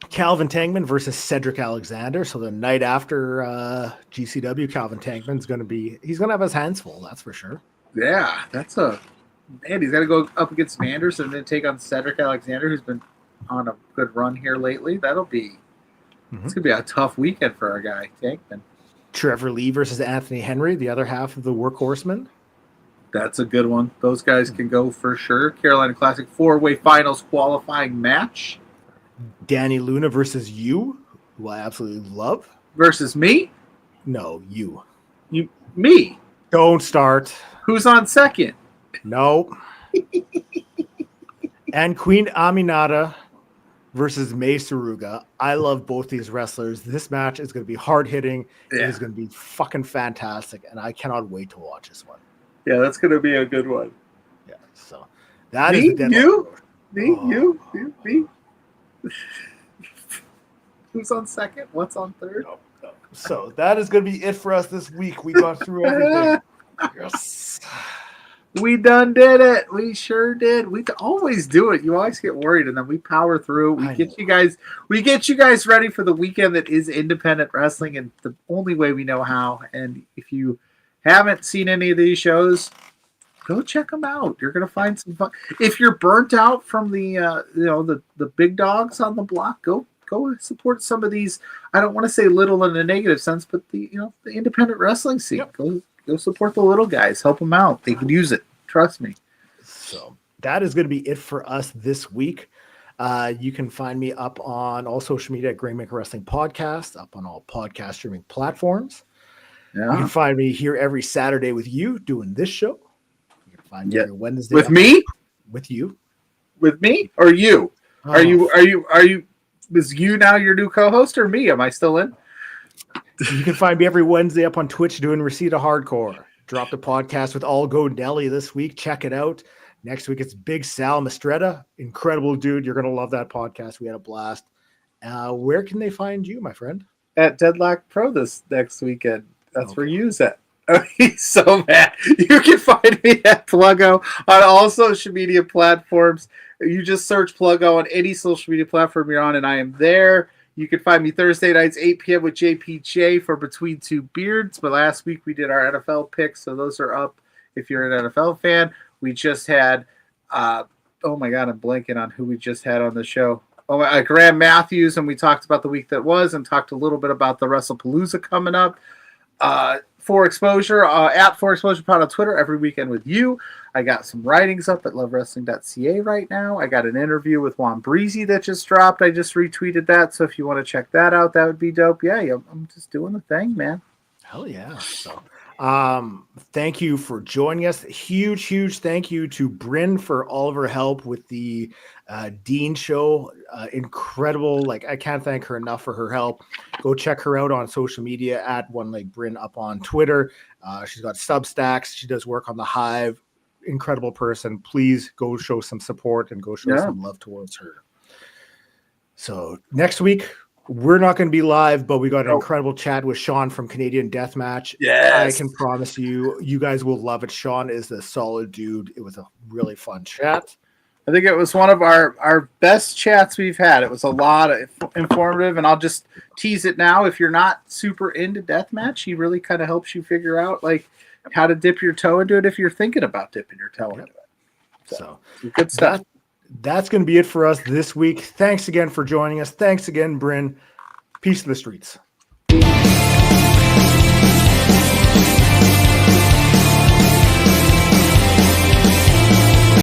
Calvin Tankman versus Cedric Alexander. So the night after GCW, Calvin Tankman's going to have his hands full. That's for sure. Yeah, he's got to go up against Manders and then take on Cedric Alexander, who's been on a good run here lately. It's going to be a tough weekend for our guy, Tankman. Trevor Lee versus Anthony Henry, the other half of the Workhorsemen. That's a good one. Those guys can go for sure. Carolina Classic 4-way finals qualifying match. Danny Luna versus you, who I absolutely love. Versus me? No, you. Me? Don't start. Who's on second? No. And Queen Aminata versus May Saruga. I love both these wrestlers. This match is going to be hard-hitting. Yeah. It is going to be fucking fantastic, and I cannot wait to watch this one. Yeah, that's going to be a good one. Yeah, so that me, is the deadline. Me. Who's on second? What's on third? No. So that is going to be it for us this week. We got through everything. Yes. We done did it. We sure did. We always do it. You always get worried, and then we power through. We get you guys ready for the weekend that is independent wrestling, and the only way we know how. And if you haven't seen any of these shows, go check them out. You're gonna find some fun. If you're burnt out from the big dogs on the block, go support some of these. I don't want to say little in a negative sense, but the independent wrestling scene. Yep. Go support the little guys. Help them out. They can use it. Trust me. So that is going to be it for us this week. You can find me up on all social media at Graymaker Wrestling Podcast, up on all podcast streaming platforms. Yeah. You can find me here every Saturday with you doing this show. You can find me every Wednesday with me. With you. With me or you? Oh. Are you? Is you now your new co-host or me? Am I still in? You can find me every Wednesday up on Twitch doing Receipt of Hardcore. Dropped a podcast with All Go Nelly this week. Check it out. Next week, it's Big Sal Mistretta. Incredible dude. You're going to love that podcast. We had a blast. Where can they find you, my friend? At Deadlock Pro this next weekend. That's where you's at. Oh, he's so mad. You can find me at PLUGGO on all social media platforms. You just search PLUGGO on any social media platform you're on, and I am there. You can find me Thursday nights, 8 p.m. with JPJ for Between Two Beards. But last week we did our NFL picks, so those are up if you're an NFL fan. We just had, oh my God, I'm blanking on who we just had on the show. Oh, Graham Matthews, and we talked about the week that was and talked a little bit about the WrestlePalooza coming up. For Exposure, at For Exposure Pod on Twitter every weekend with you. I got some writings up at lovewrestling.ca right now. I got an interview with Juan Breezy that just dropped. I just retweeted that. So if you want to check that out, that would be dope. Yeah, I'm just doing the thing, man. Hell yeah. So thank you for joining us. Huge thank you to Bryn for all of her help with the Dean show. Incredible. Like, I can't thank her enough for her help. Go check her out on social media at One Leg Bryn up on Twitter. She's got Substacks. She does work on the Hive. Incredible person. Please go show some support and go show some love towards her. So next week, we're not going to be live, but we got an incredible chat with Sean from Canadian Deathmatch. Yes. I can promise you guys will love it. Sean is a solid dude. It was a really fun chat. I think it was one of our best chats we've had. It was a lot of informative, and I'll just tease it now. If you're not super into deathmatch, he really kind of helps you figure out like how to dip your toe into it if you're thinking about dipping your toe into it. So Good stuff. That's going to be it for us this week. Thanks again for joining us. Thanks again, Bryn. Peace to the streets.